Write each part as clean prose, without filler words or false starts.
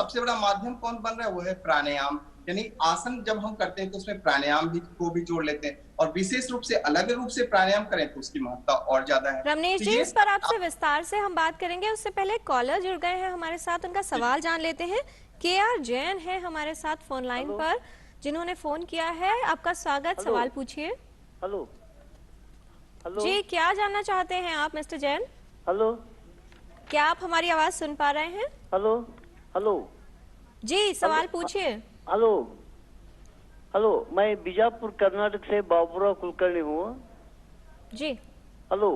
सबसे बड़ा माध्यम कौन बन रहा है, वो है प्राणायाम। यानी आसन जब हम करते हैं तो उसमें प्राणायाम भी को भी जोड़ लेते हैं, और विशेष रूप से अलग रूप से प्राणायाम करें तो उसकी महत्ता और ज्यादा है। रमनेश तो जी, ये इस पर आपसे विस्तार से हम बात करेंगे। उससे पहले कॉलर जुड़ गए हैं हमारे साथ, उनका सवाल जान लेते हैं। KR जैन है हमारे साथ फोन लाइन हेलो पर, जिन्होंने फोन किया है। आपका स्वागत, हेलो सवाल पूछिए। हेलो हेलो जी, क्या जानना चाहते हैं आप मिस्टर जैन? हेलो क्या आप हमारी आवाज सुन पा रहे हैं? हेलो हेलो जी, हेलो सवाल पूछिए। हेलो हेलो, मैं बीजापुर कर्नाटक से बाबूराव कुलकर्णी हूँ। जी, हेलो,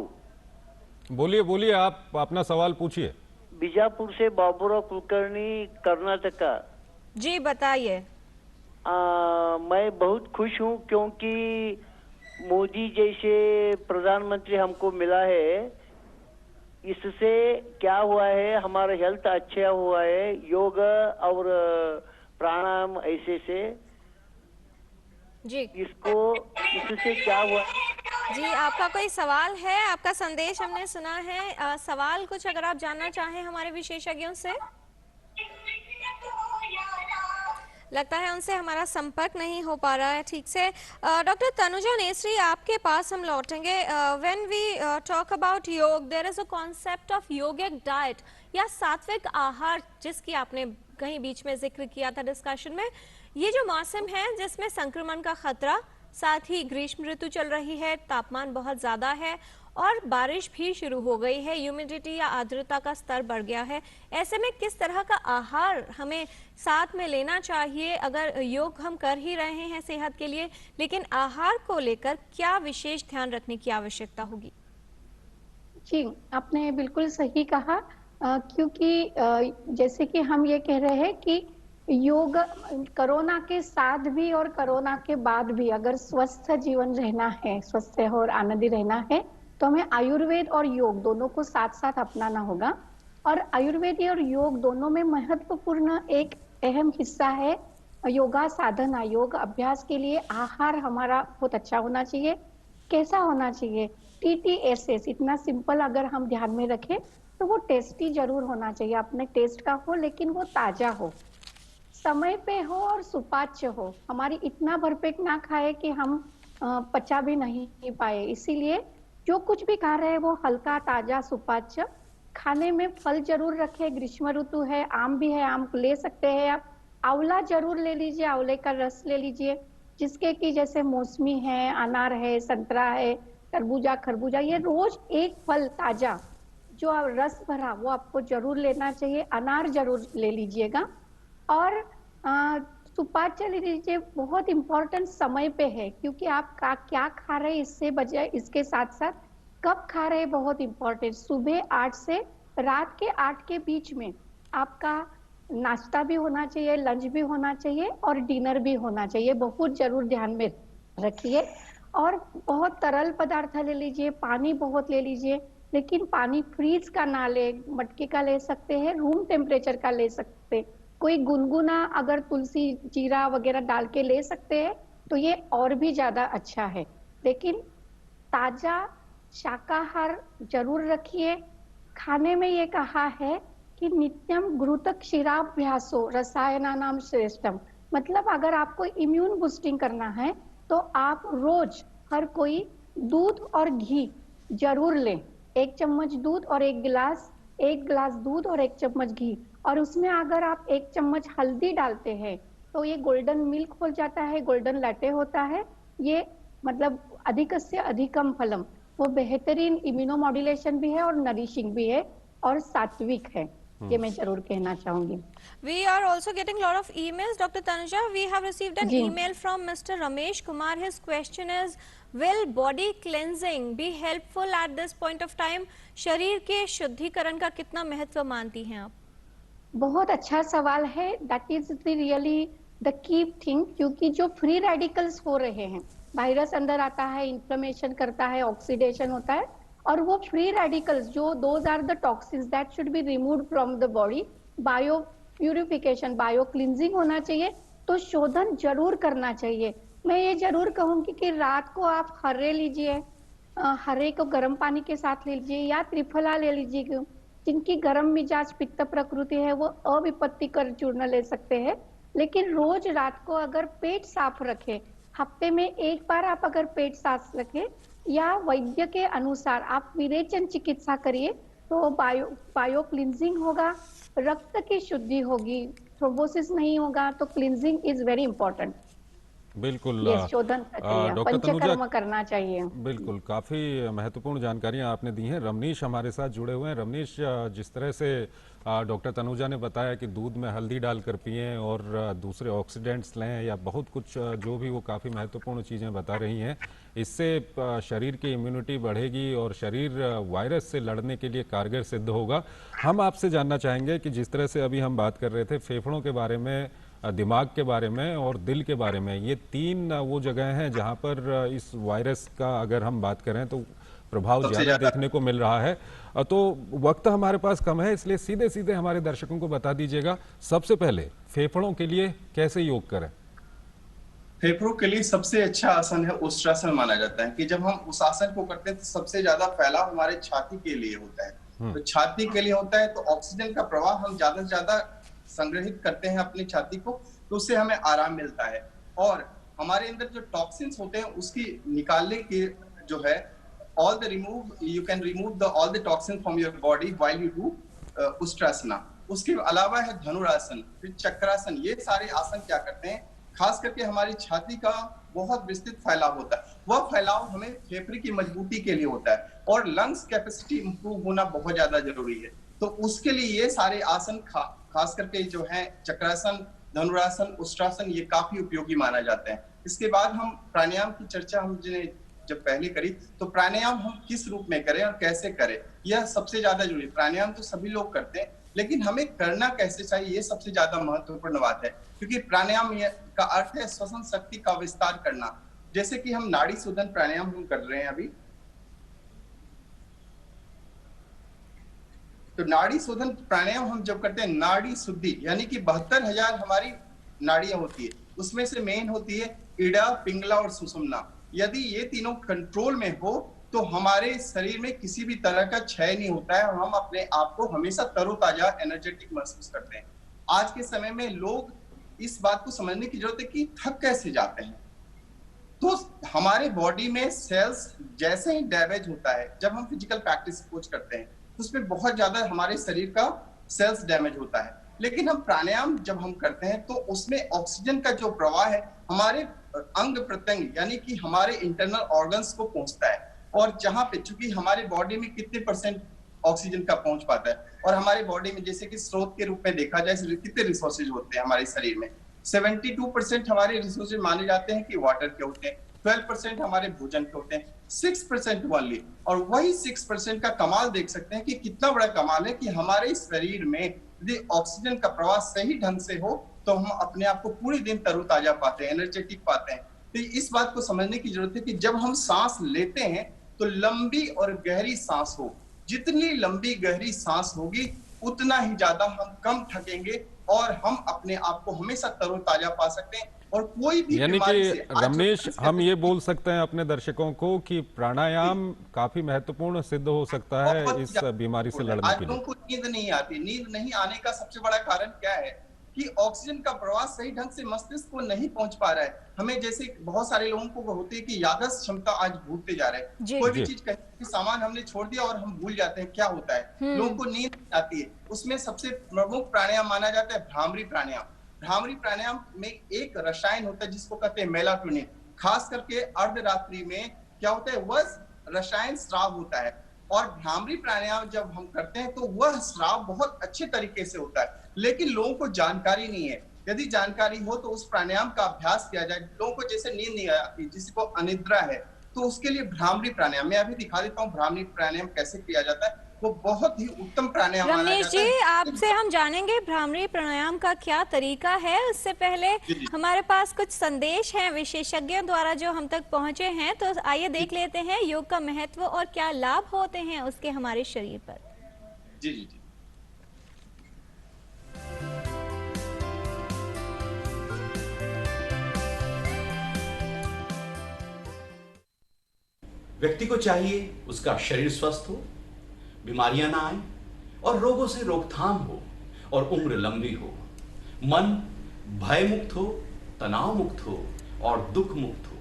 बोलिए बोलिए, आप अपना सवाल पूछिए। बीजापुर से बाबूराव कुलकर्णी, कर्नाटक का। जी बताइए। मैं बहुत खुश हूँ क्योंकि मोदी जैसे प्रधानमंत्री हमको मिला है। इससे क्या हुआ है, हमारा हेल्थ अच्छा हुआ है, योग और प्राणायाम ऐसे से। जी इससे क्या हुआ? जी, आपका कोई सवाल है? आपका संदेश हमने सुना है। सवाल कुछ अगर आप जानना चाहें हमारे विशेषज्ञों से। लगता है उनसे हमारा संपर्क नहीं हो पा रहा है ठीक से। डॉक्टर तनुजा नेसरी, आपके पास हम लौटेंगे। When we talk about yog, there is a concept of yogic diet या सात्विक आहार, जिसकी आपने कहीं बीच में जिक्र किया था डिस्कशन में। ये जो मौसम है जिसमें संक्रमण का खतरा, साथ ही ग्रीष्म ऋतु चल रही है, तापमान बहुत ज्यादा है और बारिश भी शुरू हो गई है, ह्यूमिडिटी या आर्द्रता का स्तर बढ़ गया है। ऐसे में किस तरह का आहार हमें साथ में लेना चाहिए? अगर योग हम कर ही रहे हैं सेहत के लिए, लेकिन आहार को लेकर क्या विशेष ध्यान रखने की आवश्यकता होगी? जी, आपने बिल्कुल सही कहा। क्योंकि जैसे कि हम ये कह रहे हैं कि योग कोरोना के साथ भी और कोरोना के बाद भी अगर स्वस्थ जीवन रहना है, स्वस्थ और आनंदी रहना है, तो हमें आयुर्वेद और योग दोनों को साथ साथ अपनाना होगा। और आयुर्वेद और योग दोनों में महत्वपूर्ण एक अहम हिस्सा है योगा साधना। योग अभ्यास के लिए आहार हमारा बहुत अच्छा होना चाहिए। कैसा होना चाहिए? TTSS, इतना सिंपल अगर हम ध्यान में रखें तो वो टेस्टी जरूर होना चाहिए, अपने टेस्ट का हो लेकिन वो ताजा हो, समय पे हो और सुपाच्य हो। हमारी इतना भरपेट ना खाए कि हम पचा भी नहीं पाए। इसीलिए जो कुछ भी खा रहे हैं वो हल्का, ताजा, सुपाच्य। खाने में फल जरूर रखें। ग्रीष्म ऋतु है, आम भी है, आम ले सकते हैं आप। आंवला जरूर ले लीजिए, आंवले का रस ले लीजिए, जिसके कि जैसे मौसमी है, अनार है, संतरा है, तरबूजा, खरबूजा, ये रोज एक फल ताजा जो रस भरा वो आपको जरूर लेना चाहिए। अनार जरूर ले लीजिएगा। और सुपाच्य ले लीजिए, बहुत इंपॉर्टेंट समय पे है, क्योंकि आप क्या खा रहे हैं इससे बजाय इसके साथ साथ कब खा रहे हैं बहुत इंपॉर्टेंट। सुबह 8 से रात के 8 के बीच में आपका नाश्ता भी होना चाहिए, लंच भी होना चाहिए और डिनर भी होना चाहिए। बहुत जरूर ध्यान में रखिए। और बहुत तरल पदार्थ ले लीजिए, पानी बहुत ले लीजिए, लेकिन पानी फ्रीज का ना ले, मटके का ले सकते हैं, रूम टेम्परेचर का ले सकते हैं। कोई गुनगुना अगर तुलसी जीरा वगैरह डाल के ले सकते हैं तो ये और भी ज्यादा अच्छा है। लेकिन ताजा शाकाहार जरूर रखिए। खाने में ये कहा है कि नित्यम घृत क्षीराभ्यासो रसायनानाम श्रेष्ठम, मतलब अगर आपको इम्यून बूस्टिंग करना है तो आप रोज हर कोई दूध और घी जरूर लें। 1 चम्मच दूध और 1 गिलास दूध और 1 चम्मच घी, और उसमें अगर आप 1 चम्मच हल्दी डालते हैं तो ये गोल्डन मिल्क हो जाता है, गोल्डन लैटे होता है। ये मतलब अधिकस्य अधिकम फलम, वो बेहतरीन इम्यूनो मॉड्यूलेशन भी है और नरिशिंग भी है और सात्विक है। ये मैं जरूर कहना चाहूंगी। We are also getting a lot of emails, Dr. Tanuja. We have received an ji email from Mr. Ramesh Kumar. His question is, will body cleansing be helpful at this point of time? शरीर के शुद्धिकरण का कितना महत्व मानती हैं आप? बहुत अच्छा सवाल है। That is the really the key thing, क्योंकि जो फ्री रेडिकल्स हो रहे हैं, वायरस अंदर आता है, इन्फ्लेमेशन करता है, ऑक्सीडेशन होता है, और वो फ्री रेडिकल्स जो those are the toxins that should be removed from the body. Bio purification, bio cleansing होना चाहिए, तो शोधन जरूर करना चाहिए। मैं ये जरूर कहूंगी कि रात को आप हर्रे लीजिए, हरे को गर्म पानी के साथ ले लीजिए या त्रिफला ले लीजिए, जिनकी गर्म मिजाज पित्त प्रकृति है वो अविपत्तिकर चूर्ण ले सकते हैं, लेकिन रोज रात को अगर पेट साफ रखें, हफ्ते में एक बार आप अगर पेट साफ रखें या वैद्य के अनुसार आप विरेचन चिकित्सा करिए तो बायो क्लिनजिंग होगा, रक्त की शुद्धि होगी, थ्रोम्बोसिस नहीं होगा, तो क्लिनजिंग इज वेरी इंपॉर्टेंट। बिल्कुल ये शोधन प्रक्रिया डॉक्टर तनुजा, पंचकर्म करना चाहिए। बिल्कुल काफ़ी महत्वपूर्ण जानकारियां आपने दी हैं। रमनीश हमारे साथ जुड़े हुए हैं। रमनीश, जिस तरह से डॉक्टर तनुजा ने बताया कि दूध में हल्दी डालकर पिएं और दूसरे ऑक्सीडेंट्स लें या बहुत कुछ जो भी वो काफ़ी महत्वपूर्ण चीज़ें बता रही हैं, इससे शरीर की इम्यूनिटी बढ़ेगी और शरीर वायरस से लड़ने के लिए कारगर सिद्ध होगा। हम आपसे जानना चाहेंगे कि जिस तरह से अभी हम बात कर रहे थे फेफड़ों के बारे में, दिमाग के बारे में और दिल के बारे में, ये तीन वो जगह हैं जहां पर इस वायरस का अगर हम बात करें तो प्रभाव ज़्यादा देखने को मिल रहा है। तो वक्त हमारे पास कम है, इसलिए सीधे सीधे हमारे दर्शकों को बता दीजिएगा, सबसे पहले फेफड़ों के लिए कैसे योग करें? फेफड़ों के लिए सबसे अच्छा आसन है उष्ट्रासन माना जाता है, कि जब हम उस आसन को करते हैं तो सबसे ज्यादा फैलाव हमारे छाती के लिए होता है। तो छाती के लिए होता है तो ऑक्सीजन का प्रवाह हम ज्यादा से ज्यादा संग्रहित करते हैं अपनी छाती को, तो उससे हमें आराम मिलता है। और हमारे अंदर जो टॉक्सिन्स होते हैं उसकी निकालने की जो है you can remove all the toxins from your body while you do उष्ट्रासना। उसके अलावा है धनुरासन, फिर चक्रासन। ये सारे आसन क्या करते हैं, खास करके हमारी छाती का बहुत विस्तृत फैलाव होता है, वह फैलाव हमें फेफड़े की मजबूती के लिए होता है और लंग्स कैपेसिटी इंप्रूव होना बहुत ज्यादा जरूरी है। तो उसके लिए ये सारे आसन खास करके जो है चक्रासन, धनुरासन, उष्ट्रासन, ये काफी उपयोगी माना जाते हैं। इसके बाद हम प्राणायाम की चर्चा हमने जब पहले करी, तो प्राणायाम हम किस रूप में करें और कैसे करें, यह सबसे ज्यादा जरूरी है। प्राणायाम तो सभी लोग करते हैं, लेकिन हमें करना कैसे चाहिए ये सबसे ज्यादा महत्वपूर्ण बात है, क्योंकि प्राणायाम का अर्थ है श्वसन शक्ति का विस्तार करना। जैसे कि हम नाड़ी शोधन प्राणायाम हम कर रहे हैं अभी, तो नाड़ी शोधन प्राणायाम हम जब करते हैं, नाड़ी शुद्धि यानी कि 72,000 हमारी नाड़ियां होती है, उसमें से मेन होती है इड़ा, पिंगला और सुषुम्ना। यदि ये तीनों कंट्रोल में हो तो हमारे शरीर में किसी भी तरह का क्षय नहीं होता है और हम अपने आप को हमेशा तरोताजा, एनर्जेटिक महसूस करते हैं। आज के समय में लोग इस बात को समझने की जरूरत है कि थक कैसे जाते हैं। तो हमारे बॉडी में सेल्स जैसे ही डैमेज होता है, जब हम फिजिकल प्रैक्टिस कोच करते हैं तो उसमें बहुत ज्यादा हमारे शरीर का सेल्स डैमेज होता है। लेकिन हम प्राणायाम जब हम करते हैं तो उसमें ऑक्सीजन का जो प्रवाह है हमारे अंग प्रत्यंग यानी कि हमारे इंटरनल ऑर्गन्स को पहुंचता है। और जहां पे चूंकि हमारे बॉडी में कितने % ऑक्सीजन का पहुंच पाता है, और हमारे बॉडी में जैसे कि स्रोत के रूप में देखा जाए कितने रिसोर्सेज होते हैं हमारे शरीर में, 72% हमारे रिसोर्सेज माने जाते हैं कि वाटर के होते हैं, 12% हमारे भोजन के होते हैं, 6% ओनली। और वही 6% का कमाल देख सकते हैं कि कितना बड़ा कमाल है कि हमारे शरीर में यदि ऑक्सीजन का प्रवाह सही ढंग से हो तो हम अपने आप को पूरे दिन तरोताजा पाते हैं, एनर्जेटिक पाते हैं। तो इस बात को समझने की जरूरत है कि जब हम सांस लेते हैं तो लंबी और गहरी सांस हो। जितनी लंबी गहरी सांस होगी उतना ही ज्यादा हम कम थकेंगे और हम अपने आप को हमेशा तरोताजा पा सकते हैं। और कोई भी यानी कि रमनीश, हम ये बोल सकते हैं अपने दर्शकों को कि प्राणायाम काफी महत्वपूर्ण सिद्ध हो सकता है इस बीमारी से लड़ने के लिए। लोगों को नींद नहीं आती। नींद नहीं आने का सबसे बड़ा कारण क्या है कि ऑक्सीजन का प्रवाह सही ढंग से मस्तिष्क को नहीं पहुंच पा रहा है। हमें जैसे बहुत सारे लोगों को होती है कि याददाश्त क्षमता आज भूलते जा रहे हैं, कोई भी चीज कहीं सामान हमने छोड़ दिया और हम भूल जाते हैं, क्या होता है, लोगों को नींद आती है। उसमें सबसे प्रमुख प्राणायाम माना जाता है भ्रामरी प्राणायाम। भ्रामरी प्राणायाम में एक रसायन होता है जिसको कहते हैं मेलाटोनिन। खास करके अर्धरात्रि में क्या होता है, वह रसायन स्राव होता है। और भ्रामरी प्राणायाम जब हम करते हैं तो वह स्राव बहुत अच्छे तरीके से होता है, लेकिन लोगों को जानकारी नहीं है। यदि जानकारी हो तो उस प्राणायाम का अभ्यास किया जाए। लोगों को जैसे नींद नहीं आती, जिसको अनिद्रा है, तो उसके लिए भ्रामरी प्राणायाम, मैं अभी दिखा देता हूँ भ्रामरी प्राणायाम कैसे किया जाता है। वो बहुत ही उत्तम प्राणायाम माना रमनीश जाता है। जी, आपसे हम जानेंगे भ्रामरी प्राणायाम का क्या तरीका है। उससे पहले हमारे पास कुछ संदेश हैं विशेषज्ञों द्वारा जो हम तक पहुंचे हैं, तो आइए देख लेते हैं योग का महत्व और क्या लाभ होते हैं उसके हमारे शरीर पर। जी जी जी। व्यक्ति को चाहिए उसका शरीर स्वस्थ हो, बीमारियां ना आए, और रोगों से रोकथाम हो और उम्र लंबी हो, मन भय मुक्त हो, तनाव मुक्त हो और दुख मुक्त हो,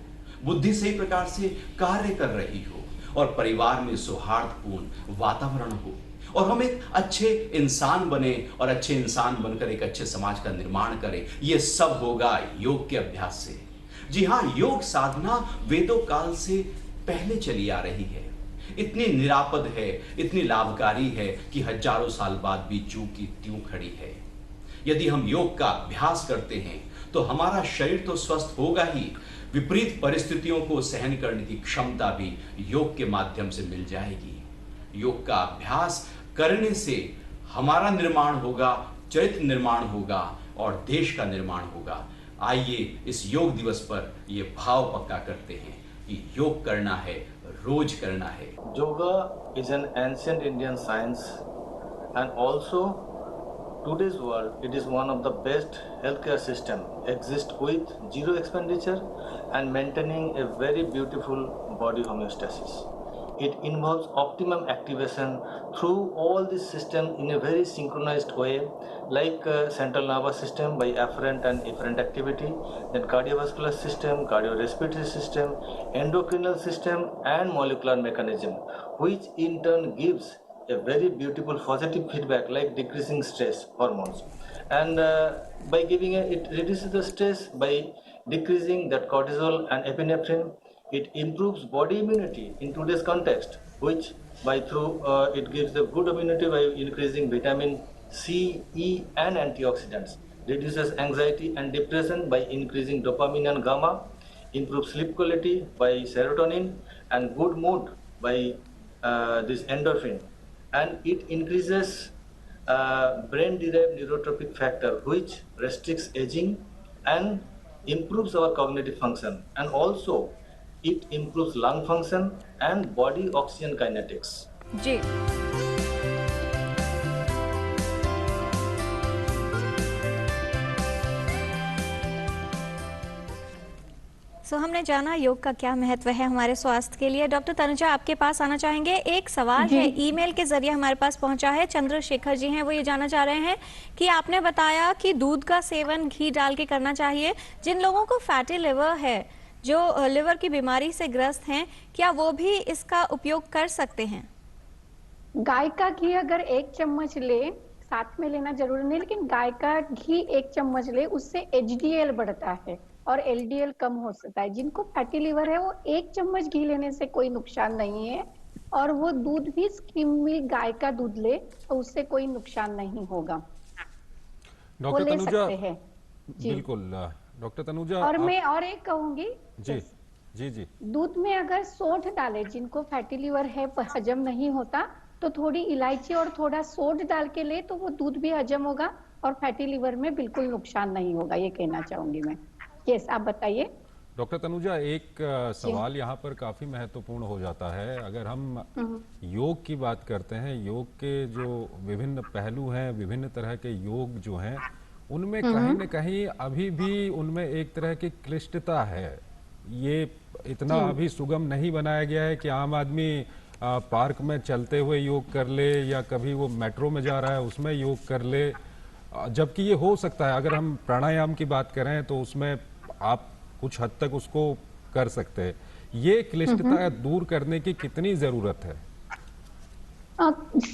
बुद्धि सही प्रकार से कार्य कर रही हो और परिवार में सौहार्दपूर्ण वातावरण हो और हम एक अच्छे इंसान बने और अच्छे इंसान बनकर एक अच्छे समाज का निर्माण करें। यह सब होगा योग के अभ्यास से। जी हाँ, योग साधना वेदों काल से पहले चली आ रही है, इतनी निरापद है, इतनी लाभकारी है कि हजारों साल बाद भी ज्यों की त्यों खड़ी है। यदि हम योग का अभ्यास करते हैं तो हमारा शरीर तो स्वस्थ होगा ही, विपरीत परिस्थितियों को सहन करने की क्षमता भी योग के माध्यम से मिल जाएगी। योग का अभ्यास करने से हमारा निर्माण होगा, चरित्र निर्माण होगा और देश का निर्माण होगा। आइए इस योग दिवस पर यह भाव पक्का करते हैं कि योग करना है, रोज करना है। Yoga is an ancient Indian science and also today's world it is one of the best healthcare system exist with zero expenditure and maintaining a very beautiful body homeostasis. It involves optimum activation through all this system in a very synchronized way, like central nervous system by afferent and efferent activity, then cardiovascular system, cardiorespiratory system, endocrinal system and molecular mechanism, which in turn gives a very beautiful positive feedback like decreasing stress hormones. And by giving it reduces the stress by decreasing that cortisol and epinephrine. It improves body immunity in today's context, which by through it gives the good immunity by increasing vitamin C, E and antioxidants, reduces anxiety and depression by increasing dopamine and gamma, improves sleep quality by serotonin and good mood by this endorphin, and it increases brain-derived neurotrophic factor which restricts aging and improves our cognitive function, and also it improves lung function and body oxygen kinetics. जी, हमने जाना योग का क्या महत्व है हमारे स्वास्थ्य के लिए। डॉक्टर तनुजा, आपके पास आना चाहेंगे। एक सवाल है, ईमेल के जरिए हमारे पास पहुंचा है, चंद्रशेखर जी हैं, वो ये जानना चाह रहे हैं कि आपने बताया कि दूध का सेवन घी डाल के करना चाहिए। जिन लोगों को फैटी लिवर है, जो लिवर की बीमारी से ग्रस्त हैं, क्या वो भी इसका उपयोग कर सकते हैं? गाय का घी अगर 1 चम्मच ले, साथ में लेना जरूरी नहीं, लेकिन गाय का घी 1 चम्मच ले, उससे HDL बढ़ता है और LDL कम हो सकता है। जिनको फैटी लिवर है वो 1 चम्मच घी लेने से कोई नुकसान नहीं है, और वो दूध भी स्किम में गाय का दूध ले तो उससे कोई नुकसान नहीं होगा। डॉक्टर ले तनुजा, सकते हैं। बिल्कुल डॉक्टर तनुजा, और मैं और एक कहूंगी, जी जी जी, दूध में अगर सौंठ डाले, जिनको फैटी लिवर है हजम नहीं होता, तो थोड़ी इलायची और थोड़ा सौंठ डाल के ले तो वो दूध भी हजम होगा और फैटी लिवर में बिल्कुल नुकसान नहीं होगा, ये कहना चाहूंगी मैं। यस, आप बताइए। डॉक्टर तनुजा, एक सवाल यहाँ पर काफी महत्वपूर्ण हो जाता है। अगर हम योग की बात करते हैं, योग के जो विभिन्न पहलू हैं, विभिन्न तरह के योग जो हैं, उनमें कहीं न कहीं अभी भी उनमें एक तरह की क्लिष्टता है। ये इतना अभी सुगम नहीं बनाया गया है कि आम आदमी पार्क में चलते हुए योग कर ले या कभी वो मेट्रो में जा रहा है उसमें योग कर ले, जबकि ये हो सकता है। अगर हम प्राणायाम की बात करें तो उसमें आप कुछ हद तक उसको कर सकते हैं। ये क्लिष्टता दूर करने की कितनी जरूरत है?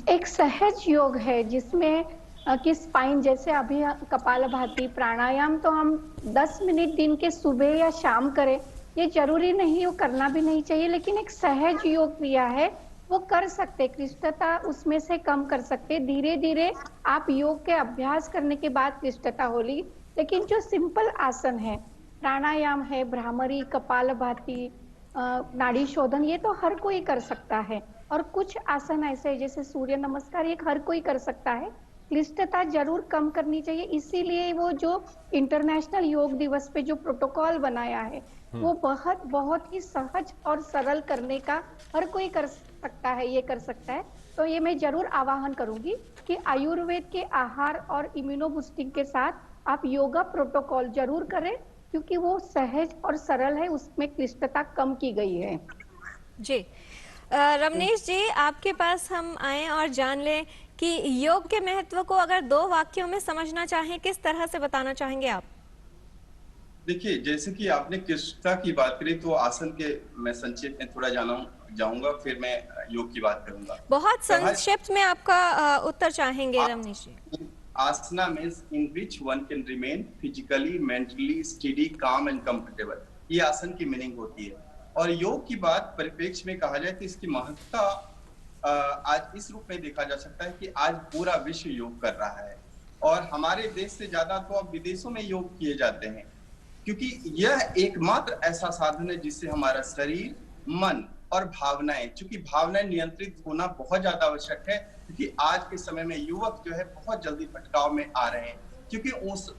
एक सहज योग है जिसमें कि स्पाइन, जैसे अभी कपालभाति प्राणायाम तो हम 10 मिनट दिन के सुबह या शाम करें, ये जरूरी नहीं, वो करना भी नहीं चाहिए, लेकिन एक सहज योग क्रिया है, वो कर सकते, क्लिष्टता उसमें से कम कर सकते। धीरे धीरे आप योग के अभ्यास करने के बाद क्लिष्टता होगी, लेकिन जो सिंपल आसन है, प्राणायाम है, भ्रामरी, कपालभाति, नाड़ी शोधन, ये तो हर कोई कर सकता है। और कुछ आसन ऐसे जैसे सूर्य नमस्कार, ये हर कोई कर सकता है। क्लिष्टता जरूर कम करनी चाहिए, इसीलिए वो जो इंटरनेशनल योग दिवस पे जो प्रोटोकॉल बनाया है वो बहुत ही सहज और सरल करने का हर कोई कर सकता है, ये कर सकता है। तो ये मैं जरूर आह्वान करूंगी कि आयुर्वेद के आहार और इम्यूनो बूस्टिंग के साथ आप योगा प्रोटोकॉल जरूर करें, क्योंकि वो सहज और सरल है, उसमें क्लिष्टता कम की गई है। जी, रमनीश जी, आपके पास हम आए और जान लें कि योग के महत्व को अगर 2 वाक्यों में समझना चाहें, किस तरह से बताना चाहेंगे आप? देखिए, जैसे कि आपने कृष्णता की बात करी, तो आसन के मैं संक्षेप में थोड़ा जाऊंगा, फिर मैं योग की बात करूंगा। बहुत तो हर संक्षिप्त में आपका उत्तर चाहेंगे रमनीश जी। asana means in which one can remain physically, mentally steady, calm and comfortable. ये आसन की मीनिंग होती है। और योग की बात परिप्रेक्ष्य में कहा जाए तो इसकी महत्ता आज इस रूप में देखा जा सकता है कि आज पूरा विश्व योग कर रहा है, और हमारे देश से ज्यादा तो अब विदेशों में योग किए जाते हैं, क्योंकि यह एकमात्र ऐसा साधन है जिससे हमारा शरीर, मन और भावनाएं, चूंकि भावनाएं नियंत्रित होना बहुत ज्यादा आवश्यक है, क्योंकि आज के समय में युवक जो है बहुत जल्दी भटकाव में आ रहे हैं, क्योंकि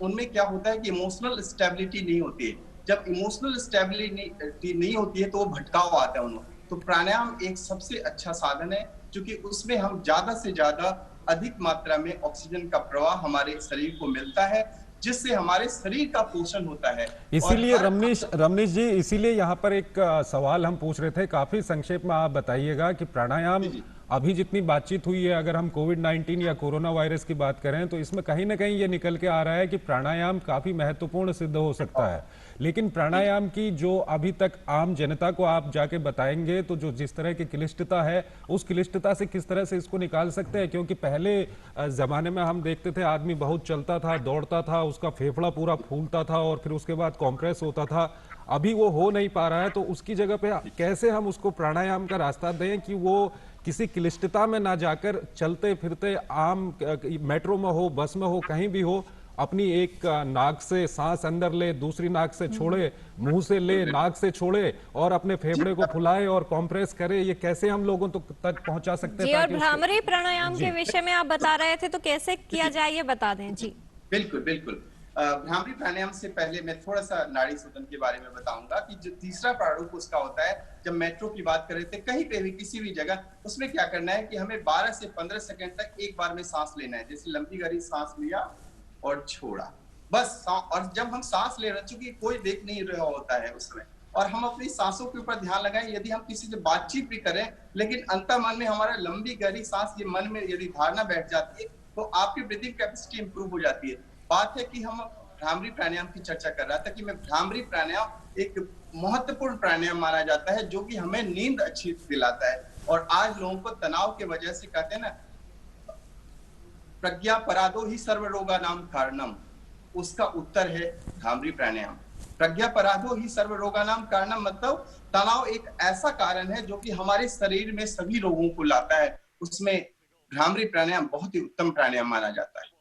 उनमें क्या होता है कि इमोशनल स्टेबिलिटी नहीं होती है। जब इमोशनल स्टेबिलिटी नहीं होती है तो वो भटकाव आता है उन्हें। तो प्राणायाम एक सबसे अच्छा साधन है, क्योंकि उसमें हम ज्यादा से ज्यादा अधिक मात्रा में ऑक्सीजन का प्रवाह हमारे शरीर को मिलता है, जिससे हमारे शरीर का पोषण होता है। इसीलिए रमनीश जी, इसीलिए यहाँ पर एक सवाल हम पूछ रहे थे, काफी संक्षेप में आप बताइएगा कि प्राणायाम अभी जितनी बातचीत हुई है, अगर हम कोविड-19 या कोरोना वायरस की बात करें तो इसमें कहीं ना कहीं ये निकल के आ रहा है कि प्राणायाम काफी महत्वपूर्ण सिद्ध हो सकता है। लेकिन प्राणायाम की जो अभी तक आम जनता को आप जाके बताएंगे तो जो जिस तरह की क्लिष्टता है, उस क्लिष्टता से किस तरह से इसको निकाल सकते हैं? क्योंकि पहले जमाने में हम देखते थे आदमी बहुत चलता था, दौड़ता था, उसका फेफड़ा पूरा फूलता था और फिर उसके बाद कॉम्प्रेस होता था। अभी वो हो नहीं पा रहा है, तो उसकी जगह पे कैसे हम उसको प्राणायाम का रास्ता दें कि वो किसी क्लिष्टता में ना जाकर चलते फिरते आम मेट्रो में हो, बस में हो, कहीं भी हो, अपनी एक नाक से सांस अंदर ले, दूसरी नाक से छोड़े, मुंह से ले, नाक से छोड़े और अपने फेफड़े को फुलाए और कंप्रेस करे। ये कैसे हम लोगों तक पहुंचा सकते हैं? जी, और भ्रामरी प्राणायाम के विषय में आप बता रहे थे, तो कैसे किया जाए ये बता दें। जी बिल्कुल बिल्कुल। भ्रामरी प्राणायाम से पहले मैं थोड़ा सा नाड़ी शोधन के बारे में बताऊंगा कि जो तीसरा प्रारूप उसका होता है, जब मेट्रो की बात करें थे, कहीं पे भी किसी भी जगह, उसमें क्या करना है कि हमें 12 से 15 सेकंड तक एक बार में सांस लेना है। जैसे लंबी गहरी सांस लिया और छोड़ा, बस। और जब हम सांस ले रहे हैं, चूंकि कोई देख नहीं रहा होता है उस समय, और हम अपनी सांसों के ऊपर ध्यान लगाएं। यदि हम किसी से बातचीत भी करें, लेकिन अंतर्मन में हमारा लंबी गहरी सांस, ये मन में यदि धारणा बैठ जाती है, तो आपकी ब्रीथिंग कैपेसिटी इंप्रूव हो जाती है। बात है कि हम भ्रामरी प्राणायाम की चर्चा कर रहा था कि मैं भ्रामरी प्राणायाम एक महत्वपूर्ण प्राणायाम माना जाता है, जो कि हमें नींद अच्छी दिलाता है। और आज लोगों को तनाव के वजह से कहते हैं ना, प्रज्ञा परादो ही सर्व रोगा नाम कारणम, उसका उत्तर है भ्रामरी प्राणायाम। प्रज्ञा परादो ही सर्व रोगा नाम कारणम मतलब तनाव एक ऐसा कारण है जो कि हमारे शरीर में सभी रोगों को लाता है। उसमें भ्रामरी प्राणायाम बहुत ही उत्तम प्राणायाम माना जाता है।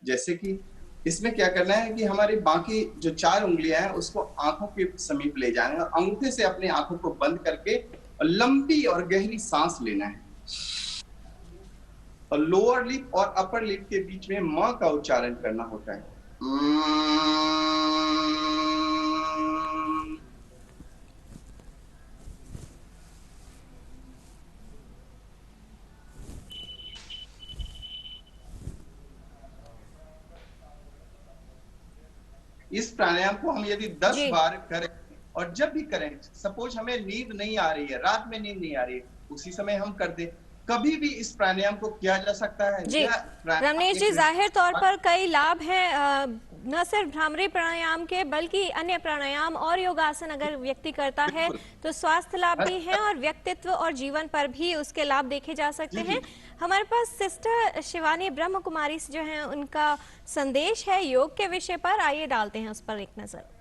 जैसे कि इसमें क्या करना है कि हमारी बाकी जो 4 उंगलियां हैं उसको आंखों के समीप ले जाना है, और अंगूठे से अपनी आंखों को बंद करके लंबी और गहरी सांस लेना है, और लोअर लिप और अपर लिप के बीच में म का उच्चारण करना होता है। इस प्राणायाम को हम यदि 10 बार करें, और जब भी करें, सपोज हमें नींद नहीं आ रही है, रात में नींद नहीं आ रही है, उसी समय हम कर दे, कभी भी इस प्राणायाम को किया जा सकता है। जी रमनीश जी, जाहिर तौर पर कई लाभ हैं, न सिर्फ भ्रामरी प्राणायाम के बल्कि अन्य प्राणायाम और योगासन अगर व्यक्ति करता है तो स्वास्थ्य लाभ भी हैं, और व्यक्तित्व और जीवन पर भी उसके लाभ देखे जा सकते हैं। हमारे पास सिस्टर शिवानी ब्रह्म कुमारी जो हैं, उनका संदेश है योग के विषय पर, आइए डालते हैं उस पर एक नजर।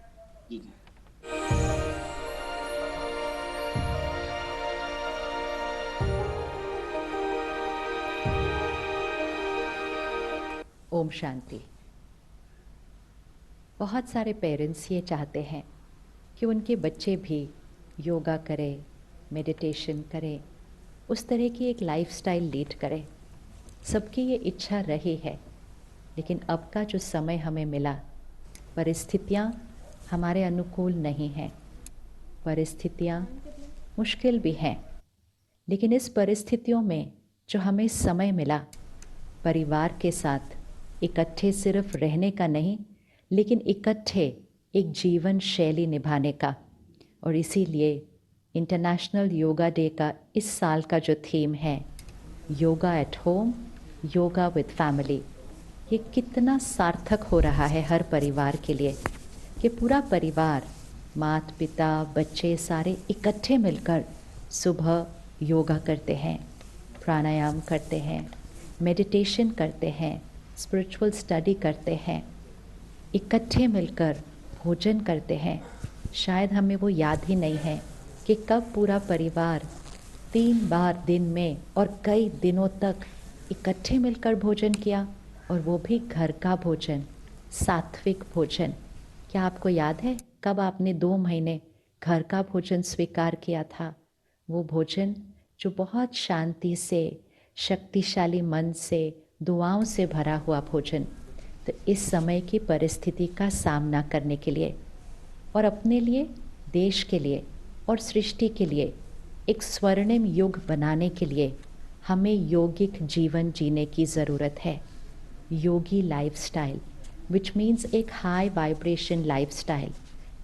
ओम शांति। बहुत सारे पेरेंट्स ये चाहते हैं कि उनके बच्चे भी योगा करें, मेडिटेशन करें, उस तरह की एक लाइफस्टाइल लीड करें। सबकी ये इच्छा रही है, लेकिन अब का जो समय हमें मिला, परिस्थितियाँ हमारे अनुकूल नहीं हैं, परिस्थितियाँ मुश्किल भी हैं। लेकिन इस परिस्थितियों में जो हमें समय मिला, परिवार के साथ इकट्ठे सिर्फ रहने का नहीं, लेकिन इकट्ठे एक जीवन शैली निभाने का, और इसीलिए इंटरनेशनल योगा डे का इस साल का जो थीम है, yoga at home yoga with family, ये कितना सार्थक हो रहा है हर परिवार के लिए कि पूरा परिवार, माता पिता बच्चे सारे इकट्ठे मिलकर सुबह योगा करते हैं, प्राणायाम करते हैं, मेडिटेशन करते हैं, स्पिरिचुअल स्टडी करते हैं, इकट्ठे मिलकर भोजन करते हैं। शायद हमें वो याद ही नहीं है कि कब पूरा परिवार 3 बार दिन में और कई दिनों तक इकट्ठे मिलकर भोजन किया, और वो भी घर का भोजन, सात्विक भोजन। क्या आपको याद है कब आपने 2 महीने घर का भोजन स्वीकार किया था? वो भोजन जो बहुत शांति से, शक्तिशाली मन से, दुआओं से भरा हुआ भोजन। तो इस समय की परिस्थिति का सामना करने के लिए और अपने लिए, देश के लिए और सृष्टि के लिए एक स्वर्णिम युग बनाने के लिए हमें यौगिक जीवन जीने की ज़रूरत है। योगी लाइफस्टाइल, विच मीन्स एक हाई वाइब्रेशन लाइफस्टाइल,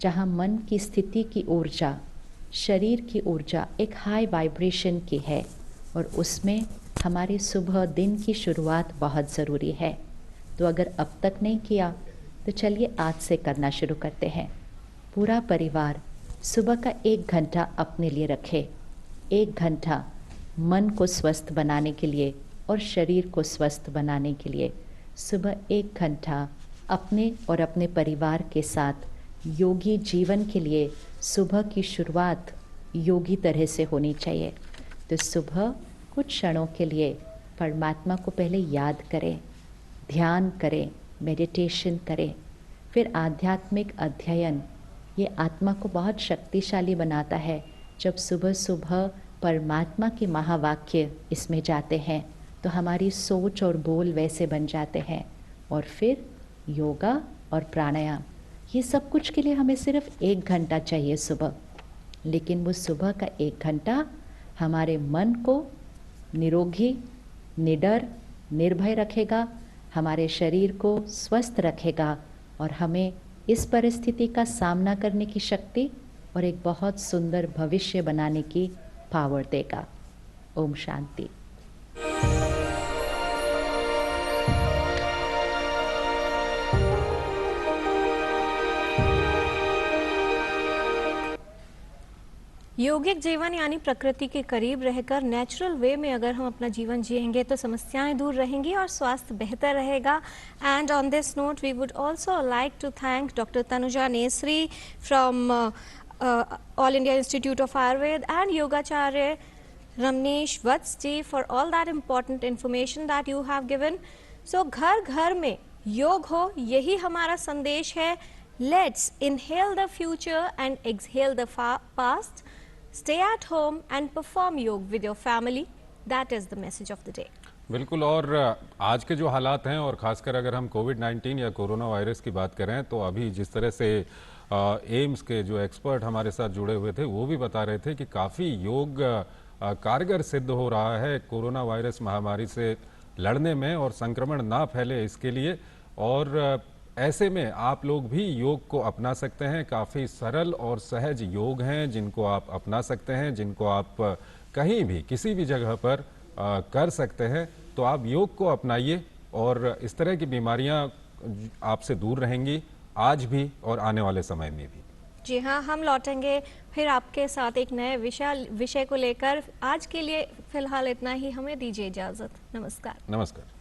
जहाँ मन की स्थिति की ऊर्जा, शरीर की ऊर्जा एक हाई वाइब्रेशन की है, और उसमें हमारी सुबह दिन की शुरुआत बहुत ज़रूरी है। तो अगर अब तक नहीं किया तो चलिए आज से करना शुरू करते हैं। पूरा परिवार सुबह का 1 घंटा अपने लिए रखे। 1 घंटा मन को स्वस्थ बनाने के लिए और शरीर को स्वस्थ बनाने के लिए सुबह 1 घंटा अपने और अपने परिवार के साथ योगी जीवन के लिए सुबह की शुरुआत योगी तरह से होनी चाहिए। तो सुबह कुछ क्षणों के लिए परमात्मा को पहले याद करें, ध्यान करें, मेडिटेशन करें, फिर आध्यात्मिक अध्ययन। ये आत्मा को बहुत शक्तिशाली बनाता है जब सुबह सुबह परमात्मा के महावाक्य इसमें जाते हैं, तो हमारी सोच और बोल वैसे बन जाते हैं। और फिर योगा और प्राणायाम, ये सब कुछ के लिए हमें सिर्फ 1 घंटा चाहिए सुबह, लेकिन वो सुबह का 1 घंटा हमारे मन को निरोगी, निडर, निर्भय रखेगा, हमारे शरीर को स्वस्थ रखेगा और हमें इस परिस्थिति का सामना करने की शक्ति और एक बहुत सुंदर भविष्य बनाने की पावर देगा। ओम शांति। यौगिक जीवन यानी प्रकृति के करीब रहकर नेचुरल वे में अगर हम अपना जीवन जिएंगे तो समस्याएं दूर रहेंगी और स्वास्थ्य बेहतर रहेगा। And on this note we would also like to thank doctor Tanuja Nesari from All India Institute of Ayurveda and Yogacharya Ramneesh Vats ji for all that important information that you have given. So घर घर में योग हो, यही हमारा संदेश है। Let's inhale the future and exhale the past. Stay at home and perform योग with your family. That is the message of the day. बिल्कुल। और आज के जो हालात हैं, और ख़ासकर अगर हम कोविड-19 या कोरोना वायरस की बात करें, तो अभी जिस तरह से एम्स के जो एक्सपर्ट हमारे साथ जुड़े हुए थे वो भी बता रहे थे कि काफ़ी योग कारगर सिद्ध हो रहा है कोरोना वायरस महामारी से लड़ने में और संक्रमण ना फैले इसके लिए। और ऐसे में आप लोग भी योग को अपना सकते हैं। काफ़ी सरल और सहज योग हैं जिनको आप अपना सकते हैं, जिनको आप कहीं भी किसी भी जगह पर कर सकते हैं। तो आप योग को अपनाइए और इस तरह की बीमारियां आपसे दूर रहेंगी आज भी और आने वाले समय में भी। जी हाँ, हम लौटेंगे फिर आपके साथ एक नए विषय को लेकर। आज के लिए फिलहाल इतना ही, हमें दीजिए इजाज़त। नमस्कार। नमस्कार।